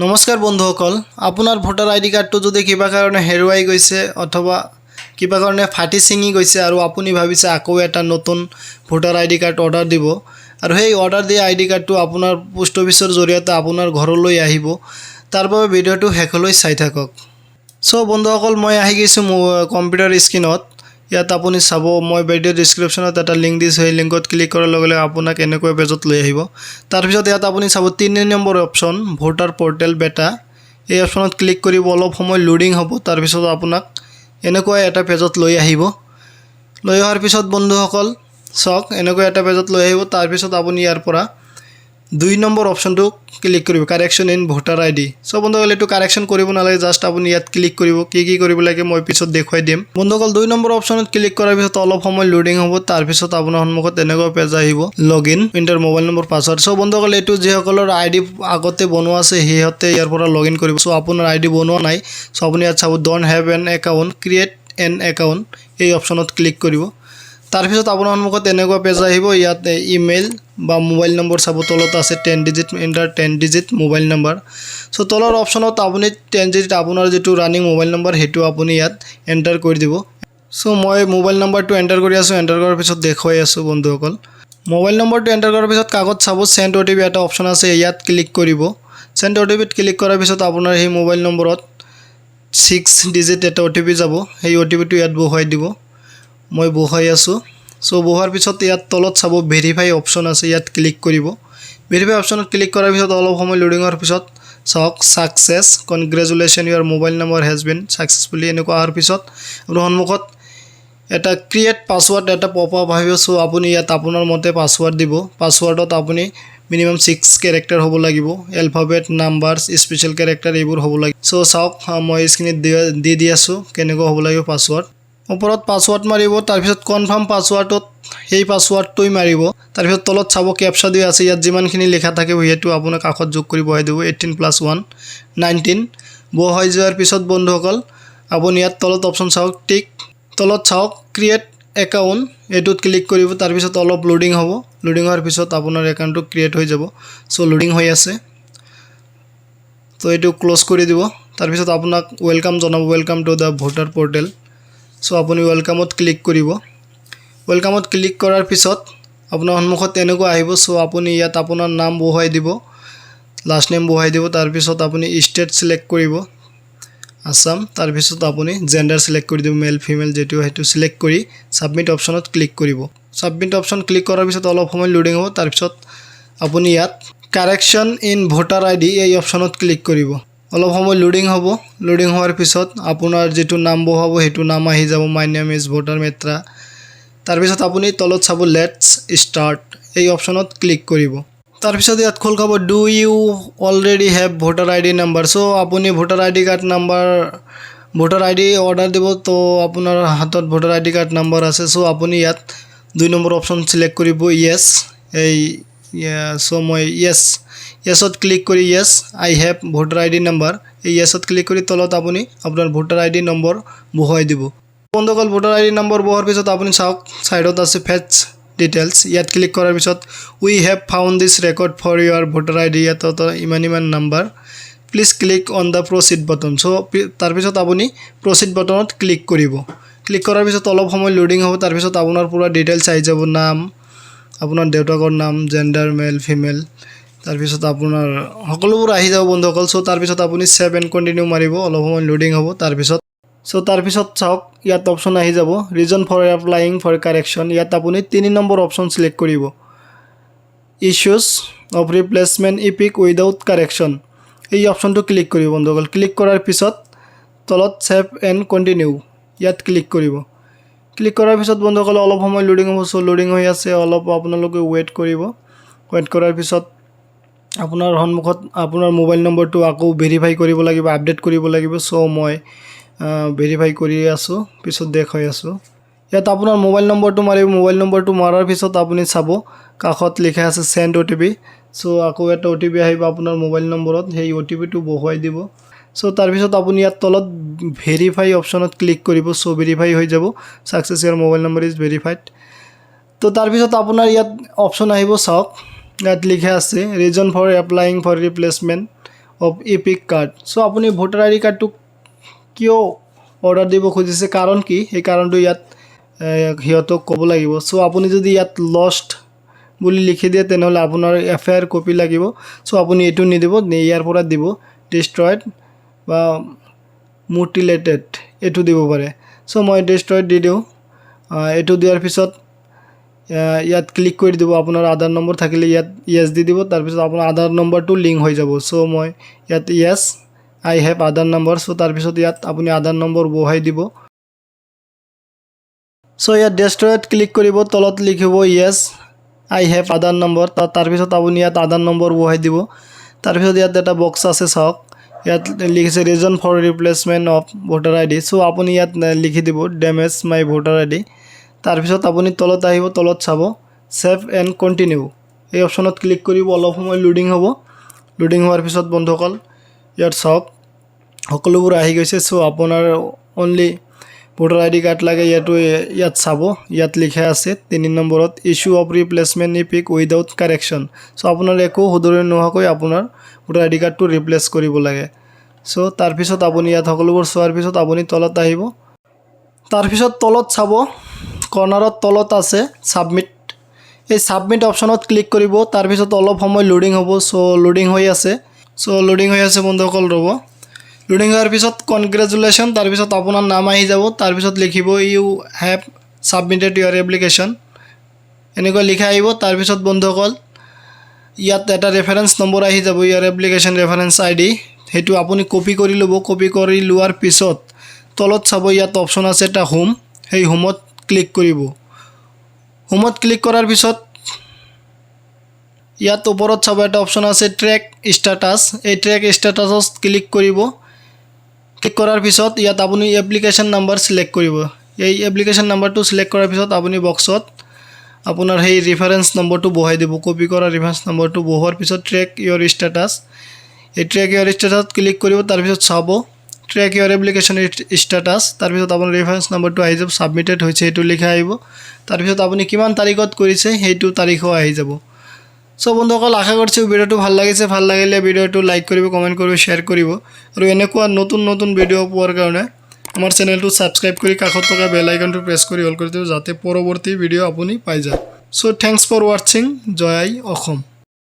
নমস্কাৰ বন্ধুসকল, আপোনাৰ ভোটাৰ আইডি কাৰ্ডটো যদি কিবা কাৰণে হেৰুৱাই গৈছে অথবা কিবা কাৰণে ফাটি ছিঙি গৈছে আৰু আপুনি ভাবিছে আকৌ এটা নতুন ভোটাৰ আইডি কাৰ্ড অৰ্ডাৰ দিব আৰু সেই অৰ্ডাৰ দিয়া আইডি কাৰ্ডটো আপোনাৰ পোষ্ট অফিচৰ জৰিয়তে আপোনাৰ ঘৰলৈ আহিব, তাৰ বাবে ভিডিঅ'টো শেষলৈ চাই থাকক। চ' বন্ধুসকল, মই আহি গৈছোঁ কম্পিউটাৰ স্ক্ৰীনত। ইয়াত আপুনি চাব, মই ভিডিঅ' ডিছক্ৰিপশ্যনত এটা লিংক দিছোঁ। সেই লিংকত ক্লিক কৰাৰ লগে লগে আপোনাক এনেকুৱা পেজত লৈ আহিব। তাৰপিছত ইয়াত আপুনি চাব 3 নম্বৰ অপশ্যন ভোটাৰ পৰ্টেল বেটা। এই অপশ্যনত ক্লিক কৰিব, অলপ সময় লোডিং হ'ব। তাৰপিছত আপোনাক এনেকুৱা এটা পেজত লৈ আহিব। লৈ অহাৰ পিছত বন্ধুসকল চাওক, এনেকুৱা এটা পেজত লৈ আহিব। তাৰপিছত আপুনি ইয়াৰ পৰা 2 নম্বৰ অপশ্যনটো ক্লিক কৰিব, কাৰেকশ্যন ইন ভোটাৰ আইডি। চ' বন্ধুসকল, এইটো কাৰেকশ্যন কৰিব নালাগে, জাষ্ট আপুনি ইয়াত ক্লিক কৰিব। কি কৰিব লাগে মই পিছত দেখুৱাই দিম। বন্ধুসকল, 2 নম্বৰ অপশ্যনত ক্লিক কৰাৰ পিছত অলপ সময় লোডিং হ'ব। তাৰপিছত আপোনাৰ সন্মুখত এনেকুৱা পেজ আহিব, log in, enter mobile number, password. So' বন্ধুসকল, এইটো যিসকলৰ আইডি আগতে বনোৱা আছে সিহঁতে ইয়াৰ পৰা লগ ইন কৰিব। চ' আপোনাৰ আইডি বনোৱা নাই, চ' আপুনি ইয়াত চাব don't have N account, create N account, এই অপশ্যনত ক্লিক কৰিব। তাৰপিছত আপোনাৰ সন্মুখত এনেকুৱা পেজ আহিব। ইয়াত ইমেইল বা মোবাইল নম্বৰ চাব, তলত আছে 10 digit, enter 10 digit mobile number. চ' তলৰ অপশ্যনত আপুনি 10 ডিজিট আপোনাৰ যিটো ৰানিং মোবাইল নম্বৰ সেইটো আপুনি ইয়াত এণ্টাৰ কৰি দিব। চ' মই মোবাইল নম্বৰটো এণ্টাৰ কৰি আছোঁ। এণ্টাৰ কৰাৰ পিছত দেখুৱাই আছোঁ বন্ধুসকল। মোবাইল নম্বৰটো এণ্টাৰ কৰাৰ পিছত কাগজ চাব, চেণ্ড OTP এটা অপশ্যন আছে, ইয়াত ক্লিক কৰিব। চেণ্ড OTPত ক্লিক কৰাৰ পিছত আপোনাৰ সেই মোবাইল নম্বৰত 6 ডিজিট এটা OTP যাব। সেই OTPটো ইয়াত বহুৱাই দিব। মই বহুৱাই আছোঁ। চ' বহুৱাৰ পিছত ইয়াত তলত চাব ভেৰিফাই অপশ্যন আছে, ইয়াত ক্লিক কৰিব। ভেৰিফাই অপশ্যনত ক্লিক কৰাৰ পিছত অলপ সময় লোডিঙৰ পিছত চাওক success, congratulation, your mobile number has been successfully, এনেকুৱা অহাৰ পিছত আপোনাৰ সন্মুখত এটা ক্ৰিয়েট পাছৱৰ্ড এটা পপ আপ আহিব। চ' আপুনি ইয়াত আপোনাৰ মতে পাছৱৰ্ড দিব। পাছৱৰ্ডত আপুনি মিনিমাম 6 কেৰেক্টাৰ হ'ব লাগিব, এলফাবেট, নাম্বাৰছ, স্পেচিয়েল কেৰেক্টাৰ এইবোৰ হ'ব লাগিব। চ' চাওক, মই স্ক্ৰীনত দি আছোঁ কেনেকুৱা হ'ব লাগিব পাছৱৰ্ড। ওপৰত পাছৱৰ্ড মাৰিব, তাৰপিছত কনফাৰ্ম পাছৱৰ্ডত সেই পাছৱৰ্ডটোই মাৰিব। তাৰপিছত তলত চাব কেপচা দিয়া আছে, ইয়াত যিমানখিনি লিখা থাকিব সেইটো আপোনাৰ কাষত যোগ কৰি বহাই দিব। 18 + 1 19 বহাই যোৱাৰ পিছত বন্ধুসকল আপুনি ইয়াত তলত অপশ্যন চাওক, টিক, তলত চাওক ক্ৰিয়েট একাউণ্ট, এইটোত ক্লিক কৰিব। তাৰপিছত অলপ লোডিং হ'ব। লোডিং হোৱাৰ পিছত আপোনাৰ একাউণ্টটো ক্ৰিয়েট হৈ যাব। চ' লোডিং হৈ আছে, তো এইটো ক্ল'জ কৰি দিব। তাৰপিছত আপোনাক ৱেলকাম জনাব, welcome to the voter portal. So' আপুনি ৱেলকামত ক্লিক কৰিব। ৱেলকামত ক্লিক কৰাৰ পিছত আপোনাৰ সন্মুখত এনেকুৱা আহিব। চ' আপুনি ইয়াত আপোনাৰ নাম বহুৱাই দিব, লাষ্ট নেম বহুৱাই দিব। তাৰপিছত আপুনি ষ্টেট চিলেক্ট কৰিব, আছাম। তাৰপিছত আপুনি জেণ্ডাৰ চিলেক্ট কৰি দিব, মেল ফিমেল যিটো সেইটো চিলেক্ট কৰি ছাবমিট অপশ্যনত ক্লিক কৰিব। ছাবমিট অপশ্যন ক্লিক কৰাৰ পিছত অলপ সময় লোডিং হ'ব। তাৰপিছত আপুনি ইয়াত কাৰেকশ্যন ইন ভোটাৰ আইডি এই অপশ্যনত ক্লিক কৰিব। অলপ সময় লোডিং হ'ব। লোডিং হোৱাৰ পিছত আপোনাৰ যিটো নাম বহুৱাব সেইটো নাম আহি যাব, মাই নেম ইজ ভোটাৰ মেত্ৰা। তাৰপিছত আপুনি তলত চাব লেটছ ষ্টাৰ্ট, এই অপশ্যনত ক্লিক কৰিব। তাৰপিছত ইয়াত খোল খাব do you already have voter ID number. So' আপুনি voter ID card number, voter ID order দিব, তো আপোনাৰ হাতত ভোটাৰ আইডি কাৰ্ড নাম্বাৰ আছে। চ' আপুনি ইয়াত 2 নম্বৰ অপশ্যন চিলেক্ট কৰিব, য়েছ। চ' মই য়েছত ক্লিক কৰি য়েছ আই হেভ ভোটাৰ আইডি নাম্বাৰ, এই য়েছত ক্লিক কৰি তলত আপুনি আপোনাৰ ভোটাৰ আইডি নম্বৰ বহুৱাই দিব। বন্ধুসকল, ভোটাৰ আইডি নম্বৰ বহুৱাৰ পিছত আপুনি চাওক ছাইডত আছে ফেটছ ডিটেইলছ, ইয়াত ক্লিক কৰাৰ পিছত we have found this record for your voter ID, ইয়াত ইমান number, please click on the proceed button. So' তাৰপিছত আপুনি প্ৰচিড বটনত ক্লিক কৰিব। ক্লিক কৰাৰ পিছত অলপ সময় লোডিং হ'ব। তাৰপিছত আপোনাৰ পূৰা ডিটেইলছ আহি যাব, নাম, আপোনাৰ দেউতাকৰ নাম, জেণ্ডাৰ মেল ফিমেল, তাৰপিছত আপোনাৰ সকলোবোৰ আহি যাব বন্ধুসকল। চ' তাৰপিছত আপুনি ছেভ এণ্ড কণ্টিনিউ মাৰিব। অলপ সময় লোডিং হ'ব। তাৰপিছত চাওক ইয়াত অপশ্যন আহি যাব reason for applying for correction, ইয়াত আপুনি 3 নম্বৰ অপশ্যন চিলেক্ট কৰিব, issues of replacement EPIC without correction, এই অপশ্যনটো ক্লিক কৰিব বন্ধুসকল। ক্লিক কৰাৰ পিছত তলত ছেভ এণ্ড কণ্টিনিউ ইয়াত ক্লিক কৰিব। ক্লিক কৰাৰ পিছত বন্ধুসকল অলপ সময় লোডিং হ'ব। চ' লোডিং হৈ আছে, অলপ আপোনালোকে ৱেইট কৰিব। ৱেইট কৰাৰ পিছত আপোনাৰ সন্মুখত আপোনাৰ মোবাইল নম্বৰটো আকৌ ভেৰিফাই কৰিব লাগিব, আপডেট কৰিব লাগিব। চ' মই ভেৰিফাই কৰি আছোঁ, পিছত দেখুৱাই আছোঁ। ইয়াত আপোনাৰ মোবাইল নম্বৰটো মাৰিব। মোবাইল নম্বৰটো মাৰাৰ পিছত আপুনি চাব কাষত লিখা আছে চেণ্ড OTP। চ' আকৌ এটা OTP আহিব আপোনাৰ মোবাইল নম্বৰত, সেই OTPটো বহুৱাই দিব। চ' তাৰপিছত আপুনি ইয়াত তলত ভেৰিফাই অপশ্যনত ক্লিক কৰিব। চ' ভেৰিফাই হৈ যাব, success Euro mobile number is verified. তো তাৰপিছত আপোনাৰ ইয়াত অপশ্যন আহিব, চাওক ইয়াত লিখা আছে reason for applying for replacement of EPIC card. So' আপুনি ভোটাৰ আই ডি কাৰ্ডটো কিয় অৰ্ডাৰ দিব খুজিছে, কাৰণ কি, সেই কাৰণটো ইয়াত সিহঁতক ক'ব লাগিব। চ' আপুনি যদি ইয়াত লষ্ট বুলি লিখি দিয়ে তেনেহ'লে আপোনাৰ FIR কপি লাগিব। চ' আপুনি এইটো নিদিব, ইয়াৰ পৰা দিব ডিষ্ট্ৰইড বা মুটিলেটেড এইটো দিব পাৰে। চ' মই ডিষ্ট্ৰইড দি দিওঁ। এইটো দিয়াৰ পিছত ইয়াত ক্লিক কৰি দিব। আপোনাৰ আধাৰ নম্বৰ থাকিলে ইয়াত য়েছ দি দিব। তাৰপিছত আপোনাৰ আধাৰ নম্বৰটো লিংক হৈ যাব। চ' মই ইয়াত য়েছ আই হেভ আধাৰ নম্বৰ। চ' তাৰপিছত ইয়াত আপুনি আধাৰ নম্বৰ বহাই দিব। চ' ইয়াত ডিষ্ট্ৰইড ক্লিক কৰিব, তলত লিখিব য়েছ আই হেভ আধাৰ নম্বৰ। তাৰপিছত আপুনি ইয়াত আধাৰ নম্বৰ বহাই দিব। তাৰপিছত ইয়াত এটা বক্স আছে চাওক, ইয়াত লিখিছে reason for replacement of voter I D. So' আপুনি ইয়াত লিখি দিব damage my voter I D. তাৰপিছত আপুনি তলত আহিব, তলত চাব ছেভ এণ্ড কণ্টিনিউ এই অপশ্যনত ক্লিক কৰিব। অলপ সময় লোডিং হ'ব। লোডিং হোৱাৰ পিছত বন্ধুসকল ইয়াত চাওক সকলোবোৰ আহি গৈছে। চ' আপোনাৰ only voter I D card লাগে, ইয়াত চাব, ইয়াত লিখা আছে 3 নম্বৰত issue of replacement EPIC without correction. So' আপোনাৰ একো শুধৰণি নোহোৱাকৈ আপোনাৰ ভোটাৰ আই ডি কাৰ্ডটো ৰিপ্লেচ কৰিব লাগে। চ' তাৰপিছত আপুনি ইয়াত সকলোবোৰ চোৱাৰ পিছত আপুনি তলত আহিব। তাৰপিছত তলত চাব কৰ্নাৰত তলত আছে ছাবমিট। এই ছাবমিট অপশ্যনত ক্লিক কৰিব। তাৰপিছত অলপ সময় লোডিং হ'ব। চ' লোডিং হৈ আছে। বন্ধুসকল ৰ'ব। লোডিং হোৱাৰ পিছত কনগ্ৰেচুলেশ্যন, তাৰপিছত আপোনাৰ নাম আহি যাব। তাৰপিছত লিখিব you have submitted your application, এনেকৈ লিখা আহিব। তাৰপিছত বন্ধুসকল ইয়াত এটা ৰেফাৰেঞ্চ নম্বৰ আহি যাব, ইয়াৰ এপ্লিকেশ্যন ৰেফাৰেঞ্চ ID। সেইটো আপুনি কপি কৰি ল'ব। কপি কৰি লোৱাৰ পিছত তলত চাব ইয়াত অপশ্যন আছে এটা হোম, সেই হোমত ক্লিক কৰিব। হোমত ক্লিক কৰাৰ পিছত ইয়াত ওপৰত চাব এটা অপশ্যন আছে ট্ৰেক ষ্টেটাছ। এই ট্ৰেক ষ্টেটাছত ক্লিক কৰিব। ক্লিক কৰাৰ পিছত ইয়াত আপুনি এপ্লিকেশ্যন নাম্বাৰ চিলেক্ট কৰিব। এই এপ্লিকেশ্যন নাম্বাৰটো চিলেক্ট কৰাৰ পিছত আপুনি বক্সত আপোনাৰ সেই ৰেফাৰেঞ্চ নম্বৰটো বহাই দিব। কপি কৰা ৰেফাৰেঞ্চ নম্বৰটো বহোৱাৰ পিছত ট্ৰেক ইয়ৰ ষ্টেটাছ, এই ট্ৰেক ইয়ৰ ষ্টেটাছত ক্লিক কৰিব। তাৰপিছত চাব ট্ৰেক ইয়ৰ এপ্লিকেশ্যন ষ্টেটাছ। তাৰপিছত আপোনাৰ ৰেফাৰেঞ্চ নম্বৰটো আহি যাব, ছাবমিটেড হৈছে সেইটো লিখা আহিব। তাৰপিছত আপুনি কিমান তাৰিখত কৰিছে সেইটো তাৰিখো আহি যাব। চ' বন্ধুসকল আশা কৰিছোঁ ভিডিঅ'টো ভাল লাগিছে। ভাল লাগিলে ভিডিঅ'টো লাইক কৰিব, কমেণ্ট কৰিব, শ্বেয়াৰ কৰিব। আৰু এনেকুৱা নতুন নতুন ভিডিঅ' পোৱাৰ কাৰণে আমাৰ চেনেলটো ছাবস্ক্ৰাইব কৰি কাষত থকা বেল আইকনটো প্ৰেছ কৰি অল কৰি দিব, যাতে পৰৱৰ্তী ভিডিঅ' আপুনি পাই যায়। চ' থেংকছ ফৰ ৱাটছিং। জয় আই অসম।